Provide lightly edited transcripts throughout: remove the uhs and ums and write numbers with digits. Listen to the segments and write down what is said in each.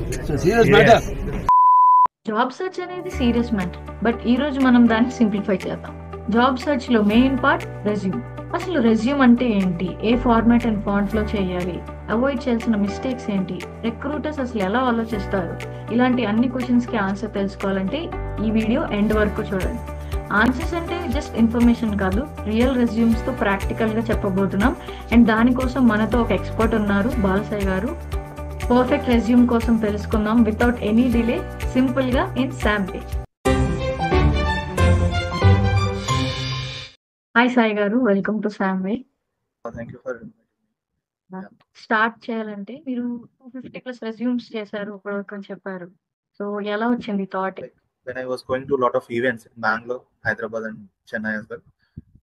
So serious matter. Job search అనేది serious matter, but ఈ రోజు మనం దాన్ని సింప్లిఫై చేద్దాం. జాబ్ సెర్చ్ లో మెయిన్ పార్ట్ రెజ్యూమ్. అసలు రెజ్యూమ్ అంటే ఏంటి, ఏ ఫార్మాట్ అండ్ ఫాంట్ లో చేయాలి, అవాయిడ్ చేయాల్సిన మిస్టేక్స్ ఏంటి, రిక్రూటర్స్ అసలు ఎలా ఆలోచిస్తారు, ఇలాంటి అన్ని క్వశ్చన్స్ కి ఆన్సర్ తెలుసుకోవాలంటే ఈ వీడియో ఎండ్ వరకు చూడండి. ఆన్సర్స్ అంటే జస్ట్ ఇన్ఫర్మేషన్ కాదు, రియల్ రెజ్యూమ్స్ తో ప్రాక్టికల్ గా చెప్పబోతున్నాం. అండ్ దానికోసం మనతో ఒక ఎక్స్పర్ట్ ఉన్నారు, బాలసాయి గారు. పర్ఫెక్ట్ రెజ్యూమ్ కోసం తెలుసుకుందాం వితౌట్ ఎనీ డిలే, సింపుల్ గా in Sam Way. Hi Sai గారు, welcome to Sam Way. Thank you for inviting me. Yeah. Start చేయాలంటే మీరు 250+ రెజ్యూమ్స్ చేశారు ఇప్పటివరకు అని చెప్పారు. సో ఎలా వచ్చింది thought? Like when I was going to a lot of events in Bangalore, Hyderabad, and Chennai as well,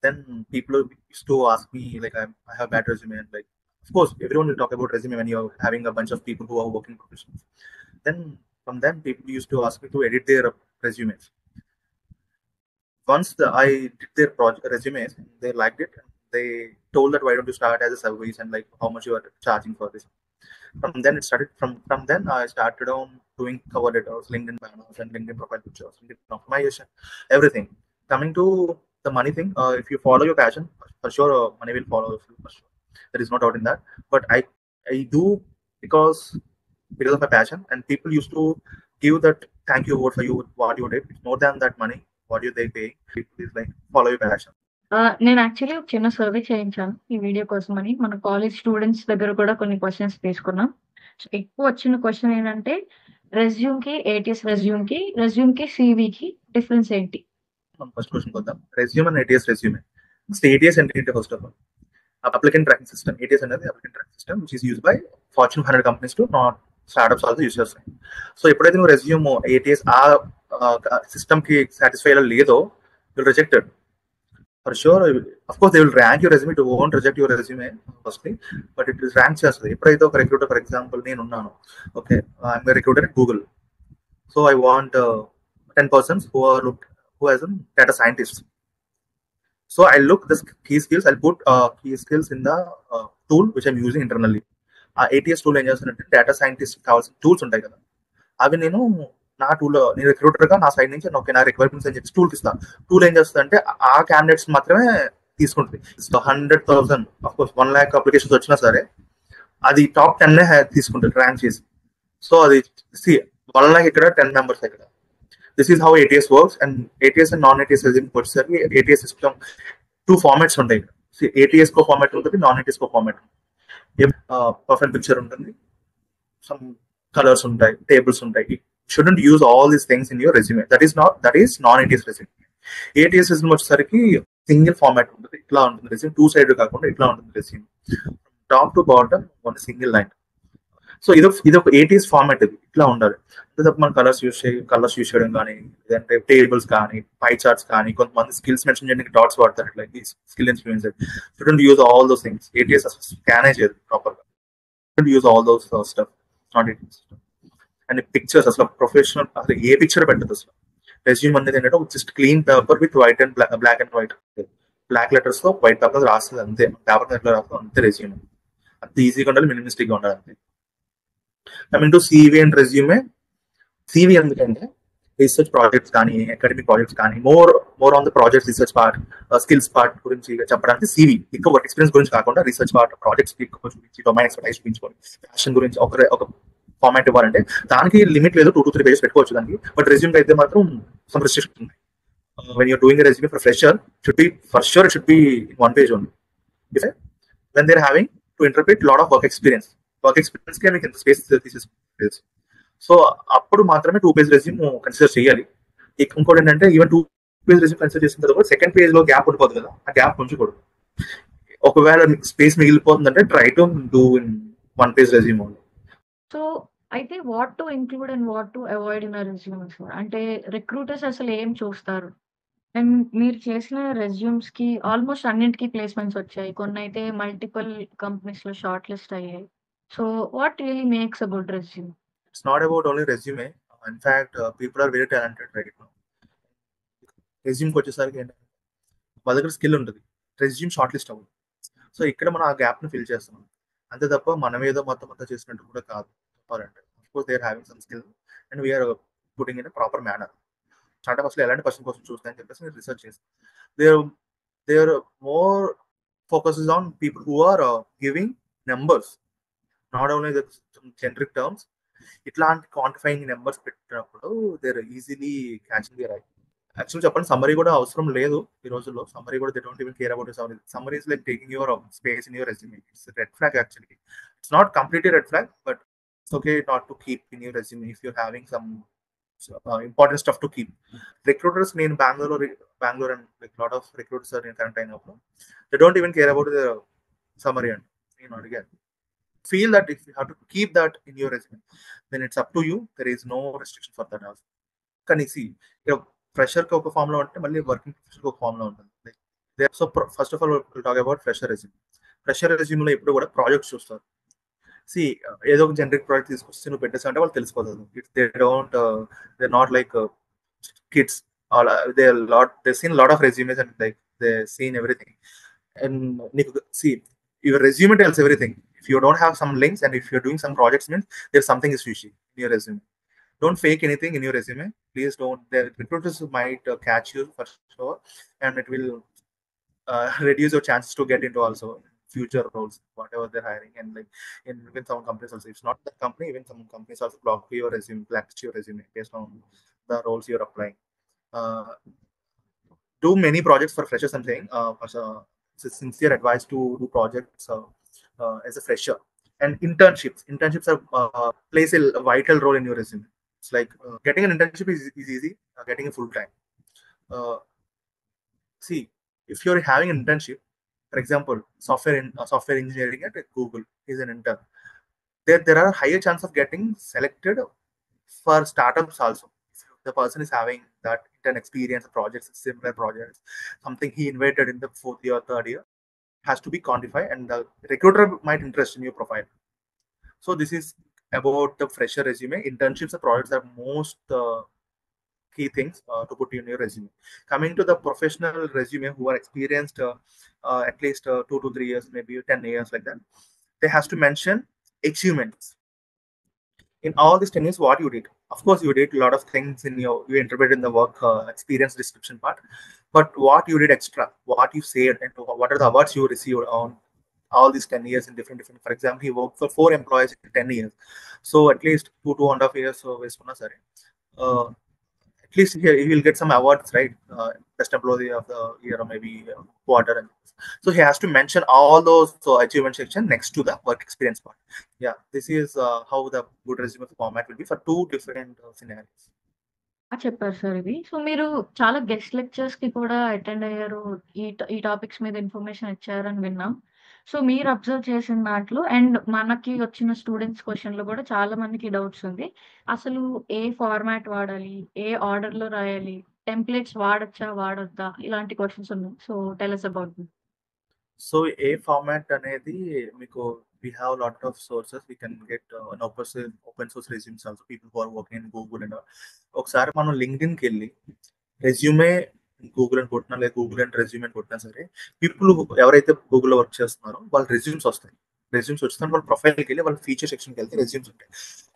then people used to ask me like I have bad resume, and like of course everyone will talk about resume when you're having a bunch of people who are working professionals. Then from them people used to ask me to edit their resumes. Once I did their resumes, they liked it. They told that why don't you start as a service and like how much you are charging for this. From then it started. From then I started on doing cover letters, LinkedIn banners, and LinkedIn profile pictures, LinkedIn optimization, everything. Coming to the money thing, if you follow your passion, for sure money will follow you. For sure, there is no doubt in that. But I do because of my passion, and people used to give that thank you word for you what you did. It's more than that money. What you they pay? People is like follow your passion. నేను actually ఒక చిన్న survey చేయించాను ఈ video కోసం అని. మన college students దగ్గర కూడా కొన్ని క్వశ్చన్స్ తీసుకున్నాం. సో ఎక్కువ వచ్చిన క్వశ్చన్ ఏంటంటే రెజ్యూమ్ కి, ఏటీఎస్ రెజ్యూమ్ కి సివికి డిఫరెన్స్ ఏంటి? మనం ఫస్ట్ క్వశ్చన్ కొద్దాం. Resume and ATS resume. ATS అంటే first of all applicant tracking system. ATS అనేది applicant tracking system which is use by Fortune 100 companies to not startups also use చేస్తాయి. So ఎప్పుడైతే నువ్వు resume ATS ఆ system కి satisfy లేదో will rejected. For sure, of course, they will rank your resume. It won't reject your resume firstly, but it is ranked as well. If I recruiter, for example, okay, I'm a recruiter at Google, so I want 10 persons who as a data scientist. So I look the key skills. I'll put key skills in the tool which I'm using internally. ATS tool ఏం చేస్తానంటే data scientist కావాల్సిన tools ఉంటాయి కదా, అవి నేను నా tool నేను recruiter గా నా సైడ్ నుంచి ఓకే నా రిక్వైర్మెంట్స్ అని చెప్పి టూల్ ఇస్తాను. టూల్ ఏం చేస్తుంది అంటే ఆ క్యాండిడేట్స్ మాత్రమే తీసుకుంటుంది. 100,000 ఆఫ్ కోర్స్ 1 lakh అప్లికేషన్స్ వచ్చినా సరే అది టాప్ 10 తీసుకుంటుంది ర్యాంక్ చేసి. సో అది 1 lakh ఇక్కడ 10 members ఇక్కడ. This is how ATS works. And ATS and non ATS వచ్చేసరికి ఏటీఎస్ సిస్టమ్ 2 formats ఉంటాయి. ఏటీఎస్ కో ఫార్మాట్ ఉంటుంది, నాన్ ఏటీఎస్ కో ఫార్మాట్. ప్రొఫైల్ పిక్చర్ ఉంటుంది, సమ్ కలర్స్ ఉంటాయి, టేబుల్స్ ఉంటాయి. Shouldn't use all these things in your resume. That is non-ATS resume. ATS resume వచ్చేసరికి single format ఉంటుంది, ఇట్లా ఉంటుంది రెజ్యూమ్. 2 సైడ్ కాకుండా ఇట్లా ఉంటుంది resume, top to bottom one single line. So ఇది ఒక ఏటీఎస్ ఫార్మాట్. ఇది ఇట్లా ఉండాలి. అంతే తప్ప మనం కలర్స్ యూస్ చేయడం కానీ, లేదంటే టేబుల్స్ కానీ, పై చార్ట్స్ కానీ, కొంతమంది స్కిల్స్ మెన్షన్ చేయడానికి డాట్స్ వాడతారు, ఇట్లా skill influencer. Shouldn't use all those things. ATS scan చేయదు ప్రాపర్ గా. Shouldn't use all those stuff. Not ATS. And pictures అసలు ప్రొఫెషనల్ అసలు ఏ పిక్చర్ పెట్టదు అసలు. రెజ్యూమ్ అనేది ఏంటంటే just clean paper with white and black and white, black letters తో వైట్ పేపర్ రాస్తుంది అంతే. పేపర్ ఎట్లా రాస్తుంది అంతే రెజ్యూమ్. అంత ఈజీగా ఉండాలి, మినిమిస్టిక్ గా ఉండాలి అంతే. Coming to CV and resume. CV ఎందుకంటే రీసెర్చ్ ప్రాజెక్ట్స్ కానీ, అకాడమిక్ ప్రాజెక్ట్స్ కానీ, more on the project research part, skills part గురించి చెప్పడానికి సివి. ఎక్కువ వర్క్ ఎక్స్పీరియన్స్ గురించి కాకుండా రీసెర్చ్ పార్ట్, ప్రాజెక్ట్స్ ఎక్కువ చూపించి, డొమైన్ ఎక్స్పర్టైజ్ చూపించుకొని, ఫ్యాషన్ గురించి ఒక ఫార్మాట్ ఇవ్వాలంటే దానికి లిమిట్ లేదు, 2 to 3 pages పెట్టుకోవచ్చు దానికి. బట్ రెజ్యూమ్ అయితే మాత్రం సమ్ రిస్ట్రిక్షన్స్ ఉన్నాయి. When you're doing resume for fresher it should be in 1 page only. When they're having to interpret lot of work experience కి మీకు ఎంత స్పేస్ తీసేసుకోవచ్చు. సో అప్పుడు మాత్రమే 2 page రెజ్యూమ్ కన్సిడర్ చేయాలి. ఇంకోటి ఏంటంటే ఈవెన్ 2 page రెజ్యూమ్ కన్సిడర్ చేసిన తర్వాత సెకండ్ పేజ్ లో గ్యాప్ ఉండిపోతుంది కదా, ఆ గ్యాప్ ఉంచకూడదు. ఒకవేళ స్పేస్ మిగిలిపోతుందంటే try to do in 1 page resume only. So అయితే what to include and what to avoid in resumes అంటే రిక్రూటర్స్ అసలు ఏం చూస్తారు? అండ్ మీరు చేసిన రెజ్యూమ్స్ కి ఆల్మోస్ట్ అన్నింటికి ప్లేస్మెంట్స్ వచ్చాయి, కొన్ని అయితే మల్టిపుల్ కంపెనీస్ లో షార్ట్ లిస్ట్ అయ్యాయి. So what really makes a good resume? It's not about only resume. In fact, people are very talented right now. రెజ్యూమ్కి వచ్చేసరికి ఏంటంటే వాళ్ళ దగ్గర స్కిల్ ఉంటుంది, రెజ్యూమ్ షార్ట్ లిస్ట్ అవ్వదు. సో ఇక్కడ మనం ఆ గ్యాప్ని ఫిల్ చేస్తున్నాం అంతే తప్ప మనం ఏదో మొత్తం అంతా చేసినట్టు కూడా కాదు చెప్పాలంటే. suppose they are having some skill and we are putting in a proper manner. Startup అసలు ఎలాంటి పర్సన్ కోసం చూస్తాయని చెప్పేసి నేను రీసెర్చ్ చేస్తాను. There more focuses on people who are giving numbers, not only the generic terms. ఇట్లాంటి quantifying numbers పెట్టినప్పుడు there easily catching the right. Actual చెప్పండి, సమ్మరీ కూడా అవసరం లేదు ఈ రోజుల్లో. సమ్మరీ కూడా they don't even care about summary. Summary is like taking your space in your resume. It's red flag actually. It's not completely red flag, but it's okay not to keep in your resume if you're having some important stuff to keep. Recruiters, నేను Bengaluru and like lot of recruiters నేను connect అయినప్పుడు they don't even care about the summary and నేను అడిగాను. Feel that if you have to keep that in your resume, then it's up to you. There is no restriction for that also. Can you see, fresher కి ఒక form లో ఉంటే మళ్ళీ working professional ఒక form లో ఉంటుంది. So first of all will talk about fresher resume. Fresher resume లో ఎప్పుడు కూడా ప్రాజెక్ట్స్ చూస్తారు. సి ఏదో ఒక జనరిక్ ప్రాజెక్ట్ తీసుకొస్తే నువ్వు పెట్టేసి అంటే వాళ్ళు తెలిసిపోతుంది. They don't, they not like kids. They seen lot of resumes and like they seen everything. And నీకు C your resume tells everything. If you don't have some links and if you're doing some projects, means there's something is fishy in your resume. Don't fake anything in your resume. Please don't. The recruiters might catch you for sure, and it will reduce your chances to get into also future roles, whatever they're hiring. And like even some companies also, it's not the company, even some companies also block your resume, blacklist your resume based on the roles you're applying. Do many projects for freshers, I'm saying. It's a sincere advice to do projects as a fresher. And internships are plays a vital role in your resume. It's like getting an internship is easy, getting a full time. See, if you're having an internship, for example, software engineering at Google is an intern, there are higher chance of getting selected for startups also. If the person is having that intern experience, projects, similar projects, something he invented in the 4th year or 3rd year, has to be quantified, and the recruiter might interest in your profile. So this is about the fresher resume. Internships and projects are most key things to put in your resume. Coming to the professional resume, who are experienced at least 2 to 3 years, maybe 10 years, like that, they has to mention achievements in all these 10 years. What you did, of course you did a lot of things in you interpreted in the work experience description part, but what you did extra, what you said, and what are the awards you received on all these 10 years in different. For example, he worked for 4 employees in 10 years, so at least 2.5 years. So at least here he will get some awards, right? Best employee of the year, or maybe quarter. So he has to mention all those achievement section next to the work experience part. Yeah, this is how the good resume format will be for 2 different scenarios. చెప్పారు sir ఇది. So మీరు చాలా guest లెక్చర్స్‌కి కూడా attend అయ్యారు. ఈ topics మీద information ఇచ్చారని విన్నాం. సో మీరు అబ్జర్వ్ చేసిన దాంట్లో అండ్ మనకి వచ్చిన స్టూడెంట్స్ క్వెషన్‌లో కూడా చాలా మందికి డౌట్స్ ఉంది. అసలు ఏ ఫార్మాట్ వాడాలి? ఏ ఆర్డర్‌లో రాయాలి? టెంప్లేట్స్ వాడొచ్చా? వాడొద్దా? ఇలాంటి క్వెషన్స్ ఉన్నాయి. So tell us about them. So A format అనేది మీకు, we have a lot of sources. We can get an open source resumes also, people who are working in Google and all. ఒకసారి మనం LinkedIn కి వెళ్ళి resume Google అని కొట్టినా, లేదా Google and resume అని కొట్టినా సరే, పీపుల్ ఎవరైతే గూగుల్లో వర్క్ చేస్తున్నారో వాళ్ళ రెజ్యూమ్స్ వస్తాయి. రెజ్యూమ్స్ వచ్చిన వాళ్ళ ప్రొఫైల్కి వెళ్ళి వాళ్ళ ఫీచర్ సెక్షన్కి వెళ్తే రెజ్యూమ్స్ ఉంటాయి.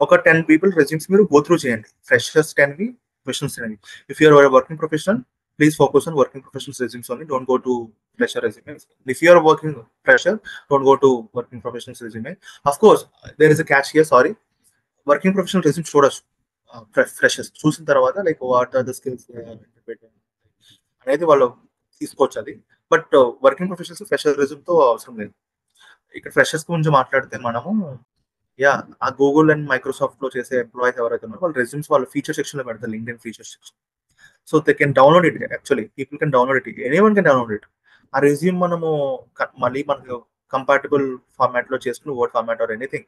ఒక 10 people రెజ్యూమ్స్ మీరు గో త్రూ చేయండి. ఫ్రెషర్స్ 10వి, ప్రొఫెషనల్స్ 10వి. If you're working professional, please focus on working professionals resumes only. Don't go to fresher resumes. If you are working fresher, don't go to working professionals resume. Of course, there is a catch here. Sorry, working professional resumes చూడొచ్చు. Freshers చూసిన తర్వాత like what are the skills అనేది వాళ్ళు తీసుకోవచ్చు అది. But working professionals fresher రెజ్యూమ్తో అవసరం లేదు. ఇక్కడ ఫ్రెషర్స్ గురించి మాట్లాడితే మనము ఆ గూగుల్ అండ్ మైక్రోసాఫ్ట్ లో చేసే ఎంప్లాయీస్ ఎవరైతే ఉన్నారో వాళ్ళ రెజ్యూమ్స్ వాళ్ళ ఫీచర్ సెక్షన్ లో పెడతారు, LinkedIn feature section. So they can download it. Actually, people can download it. Anyone can download it. ఆ రెజ్యూమ్ మనము మళ్ళీ మనకు కంపాటబుల్ ఫార్మాట్ లో చేసుకుని, word format or anything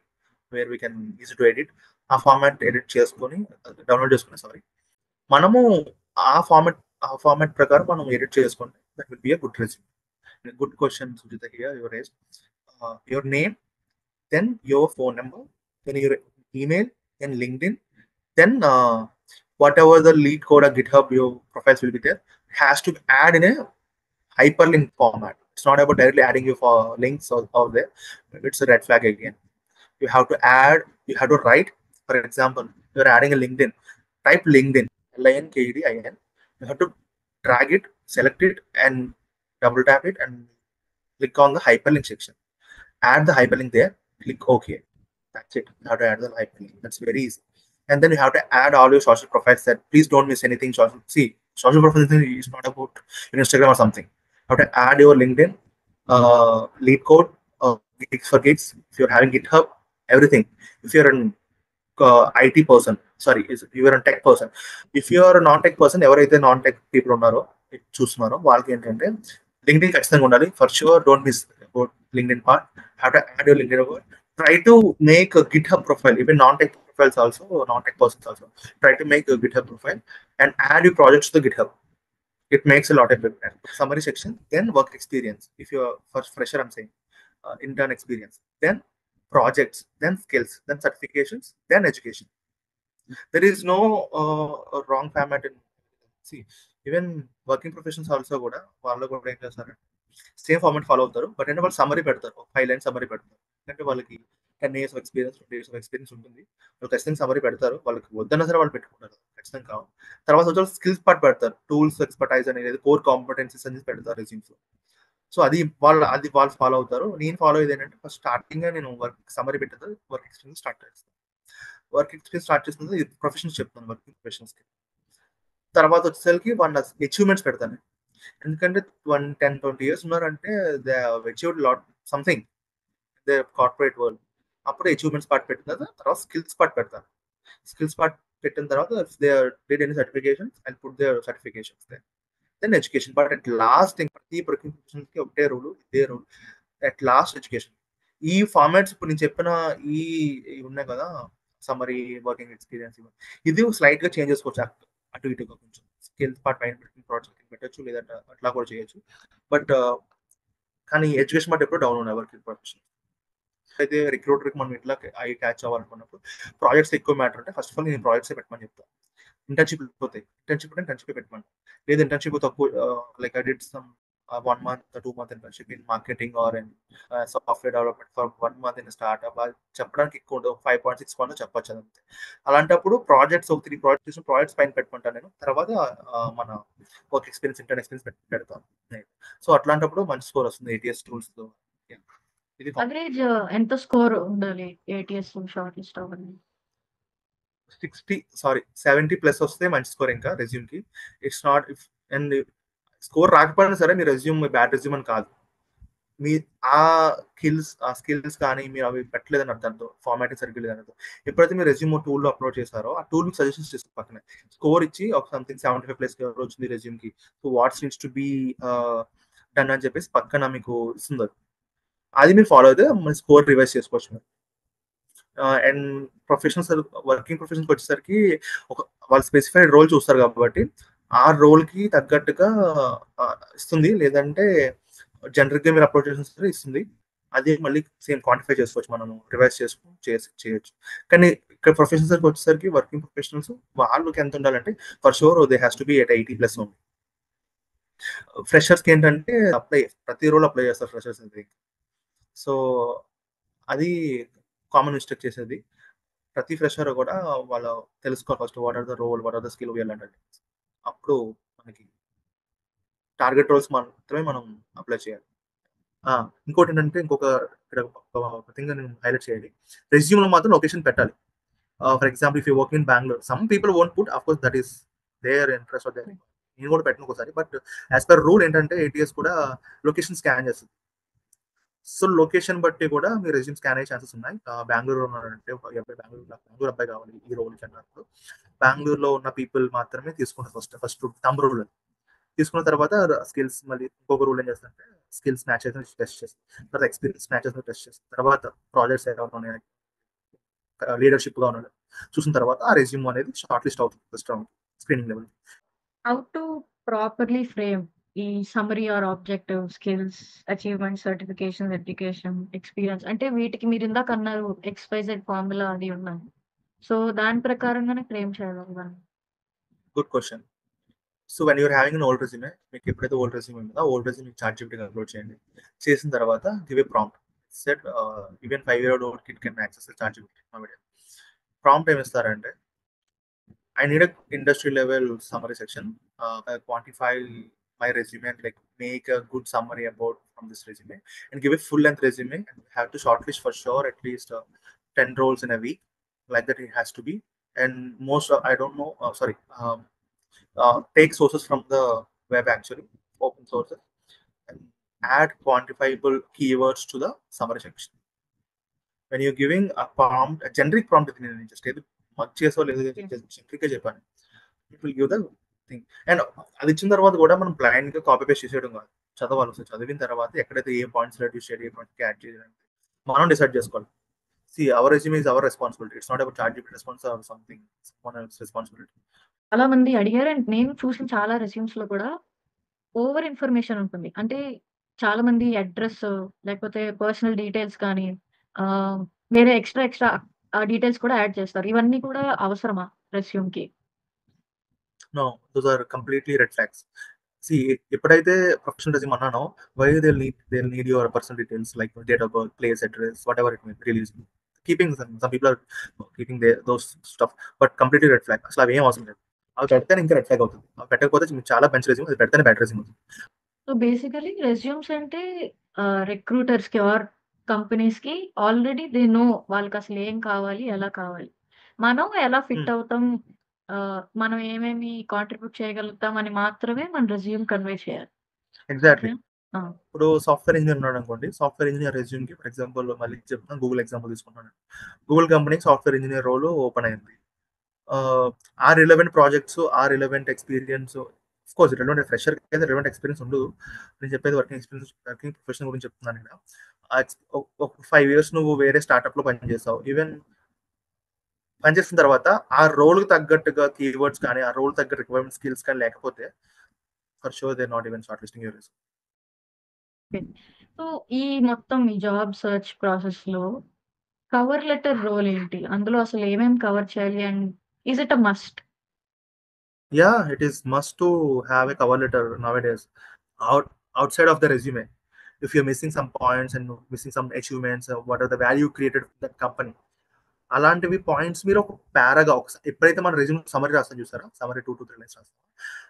where we can easy to edit, ఆ format edit చేసుకొని download చేసుకుని మనము ఆ ఫార్మాట్ ప్రకారం మనం ఎడిట్ చేసుకుంటే that will be a good resume. Good question Sujitha here your race. Your name, then your phone number, then your email, then LinkedIn, then whatever the lead code or GitHub your profiles will be there, has to add in a hyperlink format. It's not about directly adding you for links out there. It's a red flag again. You have to add, you have to write For example, you're adding a LinkedIn. Type LinkedIn, LINKEDIN. You have to drag it, select it, and double tap it, and click on the hyperlink section. Add the hyperlink there. Click OK. That's it. You have to add the hyperlink. That's very easy. And then you have to add all your social profiles. That please don't miss anything. Social profiles is not about your Instagram or something. You have to add your LinkedIn, lead code, gigs for gigs. If you're having GitHub, everything. If you're an IT person, sorry, you're a tech person. If you're a non-tech person, ఎవరైతే non tech people ఉన్నారో చూస్తున్నారో వాళ్ళకి ఏంటంటే LinkedIn ఖచ్చితంగా ఉండాలి. For sure don't miss about LinkedIn part. Have to add your LinkedIn account. Try to make a GitHub profile. Even non-tech profiles also, non-tech persons also. Try to make a GitHub profile and add your projects to the GitHub. It makes a lot of difference. Summary section, then work experience. If you're first fresher, I'm saying intern experience, then projects, then skills, then certifications, then education. There is no wrong format in. See, even working professions also కూడా వాళ్ళు కూడా ఏం చేస్తారు, same format follow అవుతారు. But అంటే వాళ్ళు summary పెడతారు, 5 lines summary పెడతారు. అంటే వాళ్ళకి 10 years of experience, 20 years of experience ఉంటుంది. వాళ్ళు ఖచ్చితంగా సమ్మరీ పెడతారు. వాళ్ళకి వద్దన్నా సరే వాళ్ళు పెట్టుకుంటారు, ఖచ్చితంగా కావాలి. తర్వాత వచ్చి స్కిల్స్ పార్ట్ పెడతారు, టూల్స్ ఎక్స్పర్టైజ్ అనేది, కోర్ కాంపిటెన్సీస్ అనేది పెడతారు రెజ్యూమ్స్ లో. సో అది వాళ్ళు ఫాలో అవుతారు. నేను ఫాలో అయ్యేది ఏంటంటే ఫస్ట్ స్టార్టింగ్ గా నేను వర్క్ సమ్మరీ పెట్టేది, వర్క్ ఎక్స్పీరియన్స్ స్టార్ట్ చేస్తాను. వర్క్ ఎక్స్పీరియన్స్ స్టార్ట్ చేస్తుంది ప్రొఫెషన్స్ చెప్తాను, వర్కింగ్ ప్రొఫెషన్స్ కి. తర్వాత వచ్చేసరికి వాళ్ళ అచీవ్మెంట్స్ పెడతాను. ఎందుకంటే 10-20 years ఉన్నారంటే they achieved lot something they corporate world. అప్పుడు అచీవ్మెంట్స్ పార్ట్ పెట్టిన తర్వాత స్కిల్స్ పార్ట్ పెడతాను. స్కిల్స్ పార్ట్ పెట్టిన తర్వాత they did any certifications and put there certifications then education part. At last ప్రతి ప్రొఫెషన్స్ కి ఒకటే రూల్, ఇదే రూల్. At last education. ఈ ఫార్మాట్స్ ఇప్పుడు నేను చెప్పిన ఈ ఉన్నాయి కదా, సమ్మరీ, వర్కింగ్ ఎక్స్పీరియన్స్, ఇది స్లైట్ గా చేంజ్ చేసుకోవచ్చు, అటు ఇటుగా కొంచెం. స్కిల్స్ పార్ట్ పైన పెట్టిన ప్రాజెక్ట్ పెట్టచ్చు, లేదంటే అట్లా కూడా చేయొచ్చు. బట్ కానీ ఎడ్యుకేషన్ పార్ట్ ఎప్పుడు డౌన్ ఉన్నాయి వర్కింగ్ ప్రొఫెషన్. అయితే రిక్రూటర్కి మనం ఇట్లా అవి క్యాచ్ అవ్వాలనుకున్నప్పుడు ప్రాజెక్ట్స్ ఎక్కువ మ్యాటర్ అంటే ఫస్ట్ ఆఫ్ ఆల్ నేను ప్రాజెక్ట్స్ పెట్టమని చెప్తాను. ఇంటర్న్షిప్ పోతాయి, ఇంటర్న్షిప్ పెట్టమని. లేదు ఇంటర్న్షిప్ తక్కువ, like I did some 1 month, 2 month internship in marketing or in software development for 1 month in a startup. చెప్పడానికి ఎక్కువ ఉండదు, 5.6 పాయింట్ చెప్పచ్చు అంతే. అలాంటప్పుడు ప్రాజెక్ట్స్ ఒక 3 ప్రాజెక్ట్స్ పైన పెట్టుకుంటాను నేను. తర్వాత మన వర్క్ ఎక్స్పీరియన్స్, ఇంటర్న్ ఎక్స్పీరియన్స్ పెడతాను. సో అట్లాంటప్పుడు మంచి స్కోర్ వస్తుంది ATS టూల్స్ లో. ఇది అవరేజ్ ఎంత స్కోర్ ఉండాలి ATS షార్ట్ లిస్ట్ అవ్వాలి? 70+ వస్తే మంచి స్కోర్ ఇంకా రెజ్యూమ్ కి. It's not if and score రాకపోయినా సరే మీ రెజ్యూమ్ బ్యాడ్ రెజ్యూమ్ అని కాదు. మీ ఆ స్కిల్స్ కానీ మీరు అవి పెట్టలేదని అర్థంతో, ఫార్మాటింగ్ సరిగ్గా లేదని అర్థం. ఎప్పుడైతే మీరు రెజ్యూమ్ టూల్లో అప్లోడ్ చేస్తారో ఆ టూల్ మీకు సజెషన్స్ చేస్తుంది పక్కనే. స్కోర్ ఇచ్చి ఒక సంథింగ్ 75+ వచ్చింది రెజ్యూమ్ కి, so what's needs to be done అని చెప్పేసి పక్కన మీకు ఇస్తుంది. అది మీరు ఫాలో అయితే మన స్కోర్ రివైజ్ చేసుకోవచ్చు మీరు. అండ్ ప్రొఫెషనల్స్, వర్కింగ్ ప్రొఫెషన్స్కి వచ్చేసరికి వాళ్ళు స్పెసిఫైడ్ రోల్ చూస్తారు కాబట్టి ఆ రోల్ కి తగ్గట్టుగా ఇస్తుంది, లేదంటే జనరల్ గా మీరు అప్లోడ్ చేసిన ఇస్తుంది. అది మళ్ళీ సేమ్ క్వాంటిఫై చేసుకోవచ్చు, మనం రివైజ్ చేయొచ్చు. కానీ ఇక్కడ ప్రొఫెషనల్స్ వచ్చేసరికి వర్కింగ్ ప్రొఫెషనల్స్ వాళ్ళకి ఎంత ఉండాలంటే for sure they has to be at 80+ ఉంది. ఫ్రెషర్స్ కి ఏంటంటే ప్రతి రోల్ అప్లై చేస్తారు ఫ్రెషర్స్ అది. సో అది కామన్ మిస్టేక్ చేసేది. ప్రతి ఫ్రెషర్ కూడా వాళ్ళు తెలుసుకోవాలి first what are the role, what are the skill వేయాలంటే. అప్పుడు మనకి టార్గెట్ రోల్స్ మాత్రమే మనం అప్లై చేయాలి. ఇంకోటి ఏంటంటే ఇంకొక థింగ్ నేను హైలైట్ చేయాలి, రెజ్యూమ్ లో మాత్రం లొకేషన్ పెట్టాలి. For example if you work in Bengaluru, some people won't put, of course that is their interest. నేను కూడా పెట్టను ఒకసారి, బట్ యాజ్ పర్ రూల్ ఏంటంటే ATS కూడా లొకేషన్ స్కాన్ చేస్తుంది. సో లొకేషన్ బట్టి కూడా మీ రెజ్యూమ్ స్కాన్ అయ్యే ఛాన్సెస్ ఉన్నాయి. బెంగళూరు ఉన్నారంటే బెంగళూరు అబ్బాయి కావాలి ఈ రోల్ అన్నప్పుడు బెంగళూరులో ఉన్న పీపుల్ మాత్రమే తీసుకుంటారు. ఫస్ట్ థంబ్ రూల్ తీసుకున్న తర్వాత స్కిల్స్, మళ్ళీ ఇంకొక రూల్ ఏం చేస్తారంటే స్కిల్స్ మ్యాచ్ అయితే టెస్ట్ చేస్తారు, తర్వాత ఎక్స్పీరియన్స్ మ్యాచ్ అయితే టెస్ట్ చేస్తారు, తర్వాత ప్రాజెక్ట్స్ ఎలా ఉన్నాయి, లీడర్షిప్ గా ఉన్నాయి చూసిన తర్వాత ఆ రెజ్యూమ్ అనేది షార్ట్ లిస్ట్ అవుతుంది first round screening level. How to properly frame ఈ summary or objective, skills, achievement, certification, education, experience అంటే వీటికి మీరు ఇందాక అన్నారు XYZ ఫార్ములా అది ఉన్నాయి. సో దాని ప్రకారంగానే ఫ్రేమ్ చేయాలి. Good question. So when you're having an old resume, మీకు ఎప్పుడైతే ఓల్డ్ రెజ్యూమే ఉందో ఆ ఓల్డ్ రెజ్యూమే ChatGPT అప్లోడ్ చేయండి. చేసిన తర్వాత give a prompt set even 5-year-old kid can access ChatGPT. Prompt ఏమి ఇస్తారంటే I need a industry level summary section. Quantify my resume and like make a good summary about from this resume and give a full length resume. And have to shortlist for sure at least 10 roles in a week. Like that, it has to be. And most I don't know. Sorry. Take sources from the web actually, open sources, and add quantifiable keywords to the summary section. When you're giving a prompt, a generic prompt, నేను just ఏది మర్చి చేసో లేదు జనరిక్గా చెప్పాను. It will give the thing. And అది ఇచ్చిన తర్వాత కూడా మనం బ్లైండ్ గా కాపీ పేస్ట్ చేసేయడం కాదు, చదవాలి. సో చదివిన తర్వాత ఎక్కడైతే ఏ పాయింట్స్ రెడ్యూస్ చేయాలి, ఏ పాయింట్స్ యాడ్ చేయాలి మనం డిసైడ్ చేసుకోవాలి. See our resume is our responsibility. It's not about chat response or something one else responsibility. చాలా మంది అడిగారు అండ్ నేను చూసిన చాలా రెస్యూమ్స్ లో కూడా ఓవర్ ఇన్ఫర్మేషన్ ఉంటుంది. అంటే చాలా మంది అడ్రస్ లేకపోతే పర్సనల్ డీటెయిల్స్ కానీ వేరే ఎక్స్ట్రా డీటెయిల్స్ కూడా యాడ్ చేస్తారు. ఇవన్నీ కూడా అవసరమా రెస్యూమ్ కి? No, those are completely red flags. సి ఎప్పుడైతే ప్రొఫెషనల్ రెజ్యూమ్ అన్నానో, why they need your personal details like date of birth, place, address, whatever it may release. Keeping some people are keeping those stuff, but completely red flag. అసలు అవి ఏం అవసరం లేదు. అవి పెడితేనే ఇంకా రెడ్ ఫ్లాగ్ అవుతుంది. అవి పెట్టకపోతే మీకు చాలా బెంచ్ రెజ్యూమ్, అది పెడితేనే బ్యాడ్ రెజ్యూమ్ అవుతుంది. సో బేసికలీ రెస్యూమ్స్ అంటే రిక్రూటర్స్ కి ఆర్ కంపెనీస్ కి ఆల్రెడీ దే నో వాళ్ళకి అసలు ఏం కావాలి, ఎలా కావాలి, మనం ఎలా ఫిట్ అవుతాం, మనం ఏమేమి కాంట్రిబ్యూట్ చేయగలుగుతాం అని మాత్రమే మన రెజ్యూమ్ కన్వే చేయాలి. ఎగ్జాక్ట్లీ. ఆ, ఇప్పుడు సాఫ్ట్వేర్ ఇంజనీర్ ఉన్నాడు అనుకోండి, సాఫ్ట్వేర్ ఇంజనీర్ రెజ్యూమ్ కి ఫర్ ఎగ్జాంపుల్ మళ్ళీ చెప్తాను, గూగుల్ ఎగ్జాంపుల్ తీసుకుంటాను. గూగుల్ కంపెనీకి సాఫ్ట్వేర్ ఇంజనీర్ రోల్ ఓపెన్ అయింది. ఆ రిలవెంట్ ప్రాజెక్ట్స్, ఆ relevant experience, of course relevant fresher అయితే రిలవెంట్ ఎక్స్పీరియన్స్ ఉండదు. నేను చెప్పేది వర్కింగ్ ఎక్స్పీరియన్స్, వర్కింగ్ ప్రొఫెషన్ గురించి చెప్తున్నాను ఇక్కడ. ఒక 5 years నువ్వు వేరే స్టార్ట్అప్ లో పనిచేస్తావు. ఈవెన్ పనిచేసిన తర్వాత ఆ రోల్ కి తగ్గట్టుగా కీవర్డ్స్ కానీ, ఆ రోల్ తగ్గ రిక్వైర్మెంట్ స్కిల్స్ కానీ లేకపోతే for sure they not even short listing your resume. So ఈ మొత్తం ఈ జాబ్ సర్చ్ ప్రాసెస్ లో కవర్ లెటర్ రోల్ ఏంటి, అందులో అసలు ఏమేమి కవర్ చేయాలి, and is it a must? Yeah, it is must to have a cover letter nowadays. Outside of the resume, if you're missing some points and missing some achievements, what are the value created for that company, అలాంటివి points మీరు ఒక పారాగా ఎప్పుడైతే మన resume summary రాస్తాం చూసారా, summary 2 to 3 lines రాస్తాం,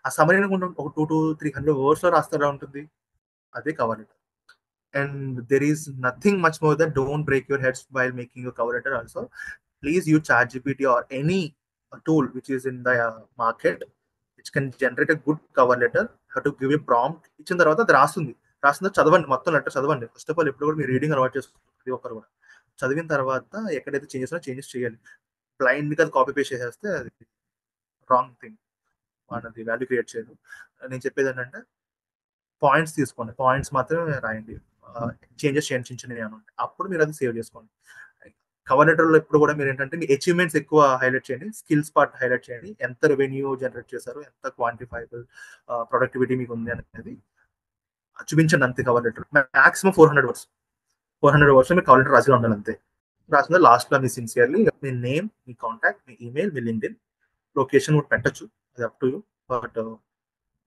ఆ summary ఒక 200 to 300 words లో రాస్తే ఎలా ఉంటుంది, అదే cover letter. And there is nothing much more that don't break your heads while making your cover letter. Also please use ChatGPT or any tool which is in the market which can generate a good cover letter. Have to give a prompt. ఇచ్చిన తర్వాత అది రాస్తుంది చదవండి, మొత్తం letter చదవండి. First of all ఎప్పుడు కూడా మీరు రీడింగ్ అలవాటు చేసుకోండి. ఒకరు కూడా చదివిన తర్వాత ఎక్కడైతే చేంజెస్ చేయాలి. బ్లైండ్ గా కాపీ పేస్ట్ చేసేస్తే అది రాంగ్ థింగ్, మనది వాల్యూ క్రియేట్ చేయదు. నేను చెప్పేది ఏంటంటే పాయింట్స్ తీసుకోండి, పాయింట్స్ మాత్రమే రాయండి. చేంజెస్ చేయండి చిన్నవి అని ఉంటాయి, అప్పుడు మీరు అది సేవ్ చేసుకోండి. కవర్ లెటర్ లో ఇప్పుడు కూడా మీరు ఏంటంటే మీ అచీవ్మెంట్స్ ఎక్కువ హైలైట్ చేయండి, స్కిల్స్ పార్ట్ హైలైట్ చేయండి. ఎంత రెవెన్యూ జనరేట్ చేశారు, ఎంత క్వాంటిఫైబుల్ ప్రొడక్టివిటీ మీకు ఉంది అనేది చూపించండి అంతే. Cover letter maximum 400 words, 400 words మీరు కవర్ లెటర్ రాసి ఉండాలి అంతే. రాసిన లాస్ట్ లో మీ సిన్సియర్లీ మీ నేమ్, మీ కాంటాక్ట్, మీ ఈమెయిల్, మీ లింక్డ్ఇన్, లొకేషన్ కూడా పెట్టచ్చు, అది up to you. But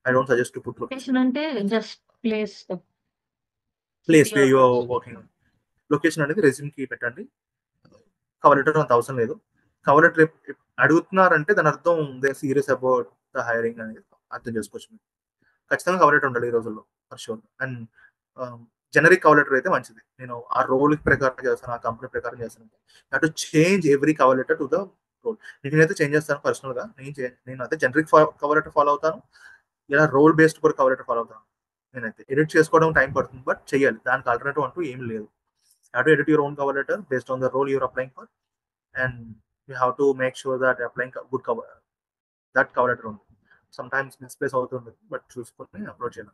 I don't suggest to put location అంటే just place way you are working. Location అనేది రెజ్యూమ్ కి పెట్టండి. కవర్ లెటర్ అంత అవసరం లేదు. కవర్ లెటర్ అడుగుతున్నారంటే దాని అర్థం they serious about the hiring అనేది అర్థం చేసుకోవచ్చు. మీరు ఖచ్చితంగా కవర్ లెటర్ ఉండాలి ఈ రోజుల్లో for sure. And generic cover letter అయితే మంచిది. నేను ఆ రోల్ ప్రకారం చేస్తాను, ఆ కంపెనీ ప్రకారం చేస్తాను. To change every cover letter to the role. నేనైతే చేంజ్ చేస్తాను పర్సనల్ గా. నేను అయితే జనరిక్ కవర్ లెటర్ ఫాలో అవుతాను, ఇలా రోల్ బేస్డ్ కూడా కవర్ లెటర్ ఫాలో అవుతాను. నేనైతే ఎడిట్ చేసుకోవడం టైం పడుతుంది, బట్ చేయాలి. దానికి ఆల్టర్నేటివ్ అంటూ ఏం లేదు. You have to edit your own cover letter based on the role you're applying for, and you have to make sure that you're applying good cover letter only. Sometimes misplace అవుతుంది, but చూసుకొని approach చేయాలి.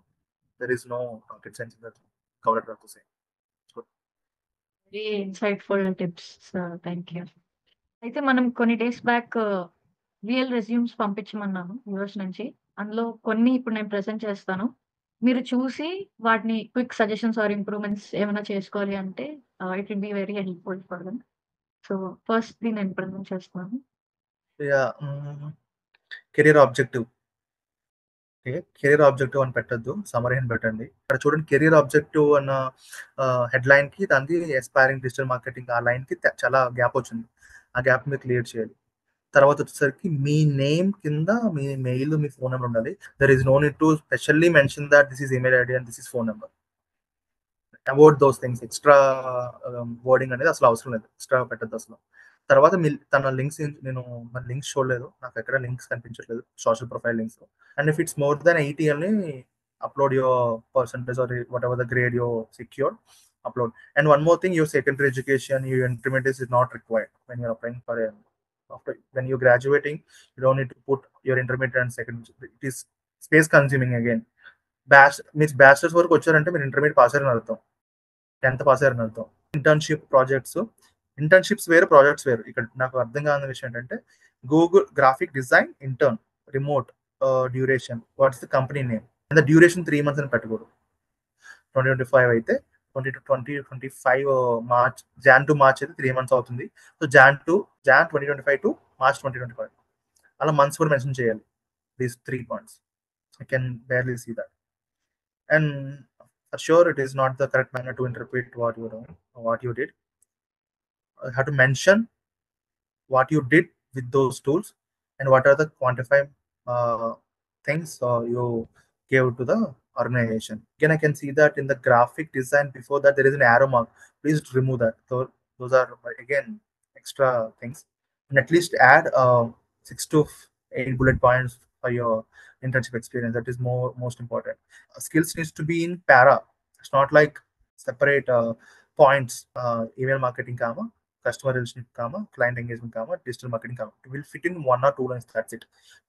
There is no rocket science in that cover letter to say. Very insightful tips, thank you. అయితే మనం కొన్ని days back real resumes పంపించమన్నాను US నుంచి. అందులో కొన్ని ఇప్పుడు నేను ప్రెజెంట్ చేస్తాను. మీరు చూసి వాటిని క్విక్ సజెషన్స్ ఆర్ ఇంప్రూవ్మెంట్స్ ఏమైనా చేసుకోవాలి అంటే it will be very helpful for them. So first the నేను ప్రెజెంట్ చేస్తున్నాను. కెరీర్ ఆబ్జెక్టివ్ అని పెట్టద్దు, సమరీ అని పెట్టండి. ఇక్కడ చూడండి, కెరీర్ ఆబ్జెక్టివ్ అన్న హెడ్ లైన్ కి దానికి ఎస్పైరింగ్ డిజిటల్ మార్కెటింగ్ ఆ లైన్ కి చాలా గ్యాప్ వచ్చింది. ఆ గ్యాప్ మీరు క్లియర్ చేయాలి. తర్వాత వచ్చేసరికి మీ నేమ్ కింద మీ మెయిల్, మీ ఫోన్ నెంబర్ ఉండాలి. There is no need to specially mention that this is email ID and this is phone number. About those things extra wording అనేది అసలు అవసరం లేదు, ఎక్స్ట్రా పెట్టద్దు అసలు. తర్వాత తన లింక్స్, నేను మన లింక్స్ చూడలేదు, నాకు ఎక్కడ లింక్స్ కనిపించట్లేదు social profile links. And if it's more than 80 అని upload your percentage or whatever the grade you secured, upload. And one more thing, your secondary education, your intermediate is not required when you're applying for a, after when you're graduating, you don't need to put your intermediate and secondary. It is space consuming again. Bachelors వరకు వచ్చారంటే మీరు intermediate pass అయ్యారని అర్థం, 10th pass అయ్యారని అర్థం. Internships వేరు, projects వేరు. ఇక్కడ నాకు అర్థం కాని విషయం ఏంటంటే, Google graphic design intern, remote, duration, what's the company name, and the duration 3 months అని పెట్టకూడదు. 2025 అయితే 2025 మార్చ్, జాన్ టు మార్చ్ అయితే 3 months అవుతుంది. సో జాన్ 2025 టు మార్చ్ 2025 అలా మంత్స్ కూడా మెన్షన్ చేయాలి. These 3 points I can barely see that. And for sure it is not the correct manner to interpret what you doing, what you did. You have to mention what you did with those tools and what are the quantified things you gave to the organization. Again, I can see that in the graphic design before that there is an arrow mark. Please remove that. So those are again extra things. And at least add 6 to 8 bullet points for your internship experience. That is most important. Skills needs to be in para. It's not like separate points. Email marketing, customer relationship, client engagement, digital marketing, it will fit in 1 or 2 lines. That's it.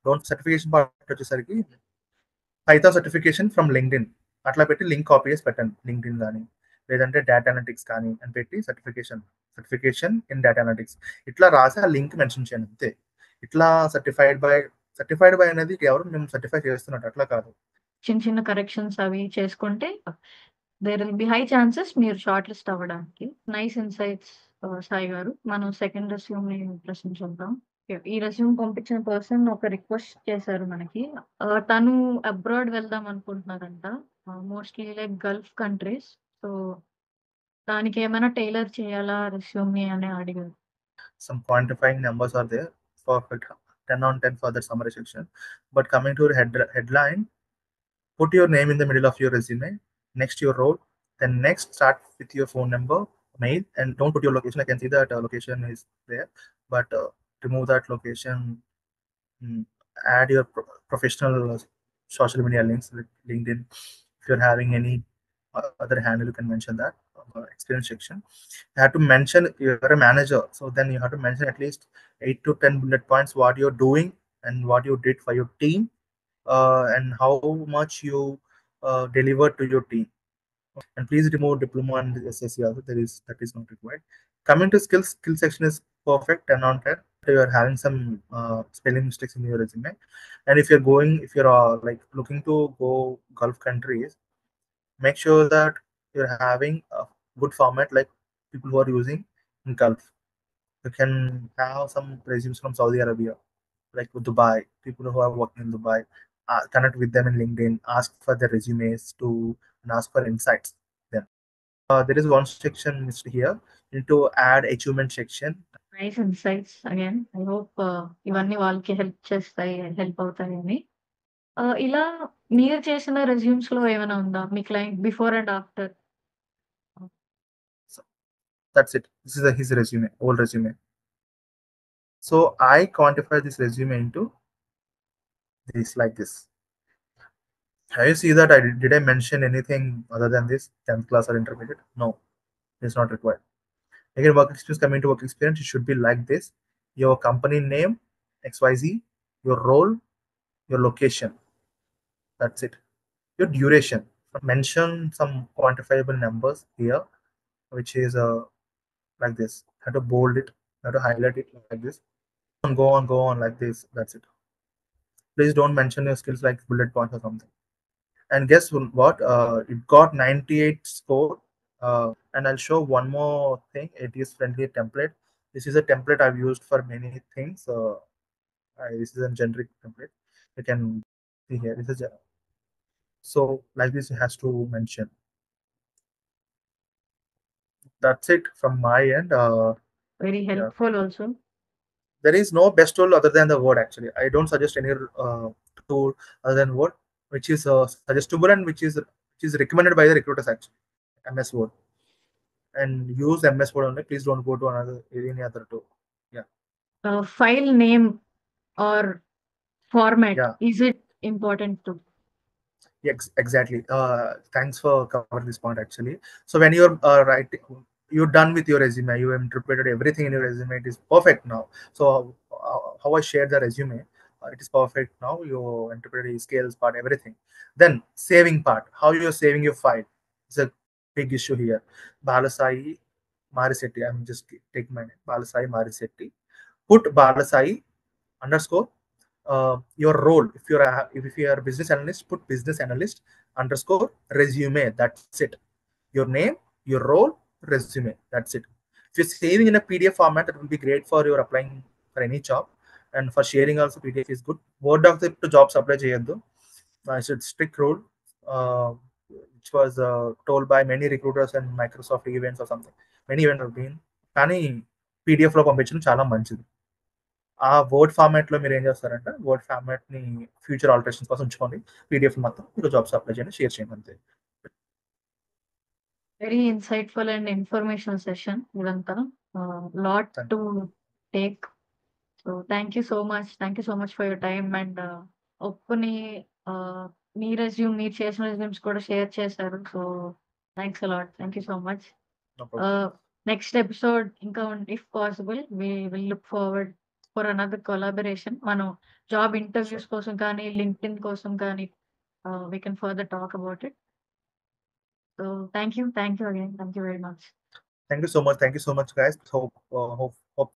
Don't certification part వచ్చేసరికి Python certification from LinkedIn అట్లా పెట్టి link copy చేసి పెట్టండి, LinkedIn కానీ లేదంటే data analytics కానీ అని పెట్టి సర్టిఫికేషన్ ఇన్ డేటా అనలిటిక్స్ ఇట్లా రాసి ఆ లింక్ మెన్షన్ చేయండి అంతే. ఇట్లా సర్టిఫైడ్ బై అనేది ఎవరు మేము సర్టిఫై చేస్తున్నట్టు అట్లా కాదు. చిన్న చిన్న కరెక్షన్స్ అవి చేసుకుంటే there will be high chances మీరు షార్ట్ లిస్ట్ అవ్వడానికి. నైస్ ఇన్సైట్స్ సాయి గారు. మనం సెకండ్ రెస్యూమ్ ని ప్రశ్నించుకుందాం. ఈ రెస్యూమ్ పంపించిన పర్సన్ ఒక రిక్వెస్ట్ చేశారు మనకి. తను అబ్రాడ్ వెళ్దాం అనుకుంటున్నారంట, mostly like Gulf countries. So దానికి ఏమైనా టైలర్ చేయాలా రెస్యూమ్ ని అని అడిగారు. Some quantifying numbers are there for 10 on 10 for the summary section. But coming to your headline, put your name in the middle of your resume, next your role, then next start with your phone number, mail, and don't put your location. I can see that location is there, but remove that location. Add your professional social media links, like LinkedIn. If you're having any other handle, you can mention that. Experience section, you have to mention you're a manager, so then you have to mention at least 8 to 10 bullet points what you're doing and what you did for your team, and how much you delivered to your team. And please remove diploma and SSC also. That is not required. Coming to skills, skill section is perfect 10 on 10. You are having some spelling mistakes in your resume, and if you're like looking to go Gulf countries, make sure that you're having a good format like people who are using in Gulf. You can have some resumes from Saudi Arabia, like with Dubai, people who are working in Dubai. Connect with them in LinkedIn, ask for their resumes and ask for insights. Then there is one section missed here. You need to add achievement section. Nice insights again. I hope ఇవన్నీ వాళ్ళకి help అవుతాయని. ఇలా మీరు చేసిన resumes లో ఏమైనా ఉందా మీ client before and after? That's it. This is his resume, old resume. So I quantify this resume into this like this. Can you see that did I mention anything other than this 10th class or intermediate? No, it's not required. Again, work experience, coming to work experience, it should be like this: your company name, XYZ, your role, your location. That's it. Your duration. Mention some quantifiable numbers here, which is like this. Have to bold it, have to highlight it like this. Go on like this. That's it. Please don't mention your skills like bullet points or something. And guess what? It got 98 score. And I'll show one more thing. It is friendly template. This is a template I've used for many things. This is a generic template. You can see here. This is so like this. It has to mention. That's it from my end. Very helpful also. there is no best tool other than the Word. Actually, I don't suggest any tool other than Word, which is suggestible and which is recommended by the recruiters actually. MS Word, and use MS Word only. Please don't go to any other tool. Yeah. File name or format, Yeah. is it important too? Yes, exactly. Thanks for covering this point actually. So when you're writing, you're done with your resume, you have interpreted everything in your resume, it is perfect now. So how I shared the resume, it is perfect now. You interpreted the skills part, everything. Then saving part, how you're saving your file is a big issue here. Balasai Marisetti, I'm just taking my name, Balasai Marisetti. Put Balasai underscore your role. If you are a business analyst, put business analyst underscore resume. That's it. Your name, your role, resume. That's it. If you're saving in a PDF format, that will be great for your applying for any job. And for sharing also, PDF is good. Word document to jobs apply cheyaddu. It's a strict rule, which was told by many recruiters and Microsoft events or something. Many events have been. కానీ PDF లో పంపించడం చాలా మంచిది. ఆ word format లో మీరు ఏం చేస్తారంటే వర్డ్ ఫార్మాట్ ని ఫ్యూచర్ ఆల్టరేషన్ కోసం ఉంచుకోండి. పీడిఎఫ్ మొత్తం మీరు జాబ్స్ అప్లై చేయండి, షేర్ చేయండి అంతే. Very insightful and informational session ఇదంతా. Lot to take. So thank you so much for your time and ఒప్పుని మీ రెజ్యూమ్, మీరు చేసిన రెజ్యూమ్స్ కూడా షేర్ చేశారు. So thanks a lot. Thank you so much. Next episode ఇంకా if possible we will look forward for another collaboration. మనం job interviews కోసం కానీ లింక్డ్ఇన్ కోసం కానీ we can further talk about it. So thank you again. Thank you very much. Thank you so much guys. Hope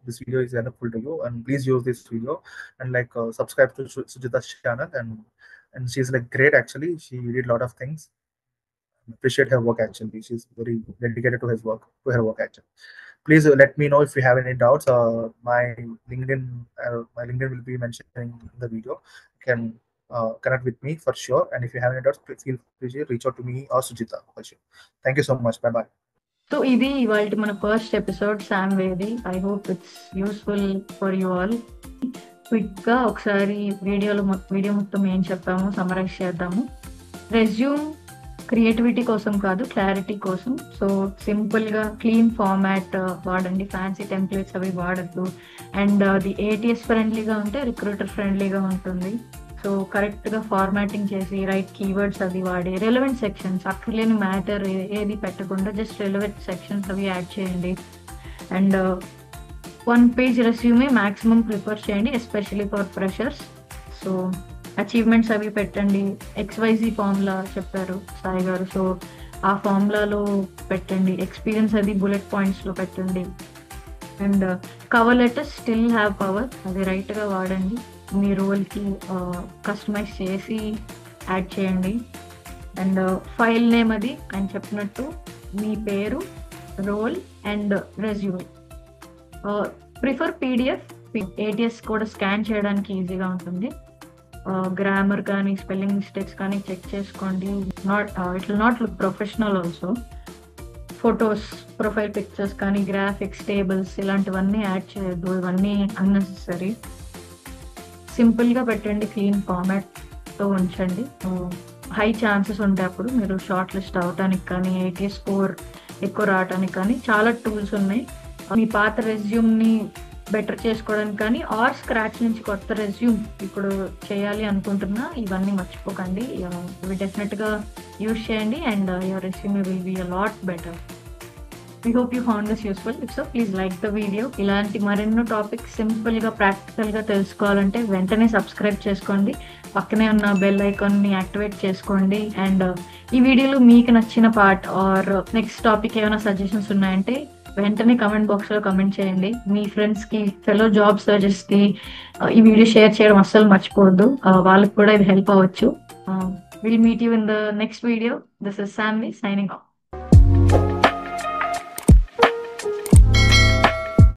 this video is helpful to you, and please use this video and like subscribe to Sujita's channel, and she's like great actually. She did a lot of things. Appreciate her work actually. She's very dedicated to her work actually. Please let me know if you have any doubts. My LinkedIn will be mentioning in the video. You can connect with me for sure. And if you have any doubts, please feel free to reach out to me or Sujita for sure. Thank you so much. Bye bye. So ఇది ఇవాళ మన first episode Sam వేది. I hope it's useful for you all. Quick గా ఒకసారి video మొత్తం ఏం చెప్పామో summarise చేద్దాము. రెజ్యూమ్ క్రియేటివిటీ కోసం కాదు, క్లారిటీ కోసం. సో సింపుల్ గా క్లీన్ ఫార్మాట్ వాడండి, ఫ్యాన్సీ టెంప్లెట్స్ అవి వాడద్దు. అండ్ అది ATS ఫ్రెండ్లీగా ఉంటే రిక్రూటర్ ఫ్రెండ్లీగా ఉంటుంది. సో కరెక్ట్ గా ఫార్మాటింగ్ చేసి రైట్ కీవర్డ్స్ అది వాడి రెలవెంట్ సెక్షన్స్, అక్కర్లేని మ్యాటర్ ఏది పెట్టకుండా జస్ట్ రెలవెంట్ సెక్షన్స్ అవి యాడ్ చేయండి. And 1 page resume maximum prefer చేయండి, especially for freshers. So achievements అవి పెట్టండి. XYZ ఫార్ములా చెప్పారు సాయి గారు, సో ఆ ఫార్ములాలో పెట్టండి. ఎక్స్పీరియన్స్ అది బుల్లెట్ పాయింట్స్లో పెట్టండి. And cover letters still have power, అది రైట్గా వాడండి. మీ రోల్కి కస్టమైజ్ చేసి యాడ్ చేయండి. అండ్ ఫైల్ నేమ్ అది ఆయన చెప్పినట్టు మీ పేరు, role and resume. Prefer PDF. ATS కూడా స్కాన్ చేయడానికి ఈజీగా ఉంటుంది. గ్రామర్ కానీ స్పెల్లింగ్ మిస్టేక్స్ కానీ చెక్ చేసుకోండి. It will not look professional also. Photos, profile pictures కానీ గ్రాఫిక్స్, టేబుల్స్ ఇలాంటివన్నీ యాడ్ చేయొద్దు, ఇవన్నీ అన్నెసెసరీ. సింపుల్గా పెట్టండి, క్లీన్ ఫార్మాట్తో ఉంచండి. హై ఛాన్సెస్ ఉంటాయి అప్పుడు మీరు షార్ట్ లిస్ట్ అవడానికి కానీ ATS స్కోర్ ఎక్కువ రావడానికి కానీ. చాలా టూల్స్ ఉన్నాయి. మీ పాత రెజ్యూమ్ని బెటర్ చేసుకోవడానికి కానీ ఆర్ స్క్రాచ్ నుంచి కొత్త రెజ్యూమ్ ఇప్పుడు చేయాలి అనుకుంటున్నా, ఇవన్నీ మర్చిపోకండి. ఇవి డెఫినెట్గా యూజ్ చేయండి and your resume will be a lot better. We hope you found this useful. If so, please like the video. ఇలాంటి మరెన్నో టాపిక్స్ సింపుల్గా ప్రాక్టికల్గా తెలుసుకోవాలంటే వెంటనే సబ్స్క్రైబ్ చేసుకోండి. పక్కనే ఉన్న బెల్ ఐకాన్ని యాక్టివేట్ చేసుకోండి. అండ్ ఈ వీడియోలో మీకు నచ్చిన పార్ట్ ఆర్ నెక్స్ట్ టాపిక్ ఏమైనా సజెషన్స్ ఉన్నాయంటే వెంటనే కమెంట్ బాక్స్లో కమెంట్ చేయండి. మీ ఫ్రెండ్స్కి, ఫెలో జాబ్ సర్చర్స్కి ఈ వీడియో షేర్ చేయడం అస్సలు మర్చిపోవద్దు, వాళ్ళకి కూడా ఇది హెల్ప్ అవ్వచ్చు. We'll meet you in the next video. This is Samvi signing off.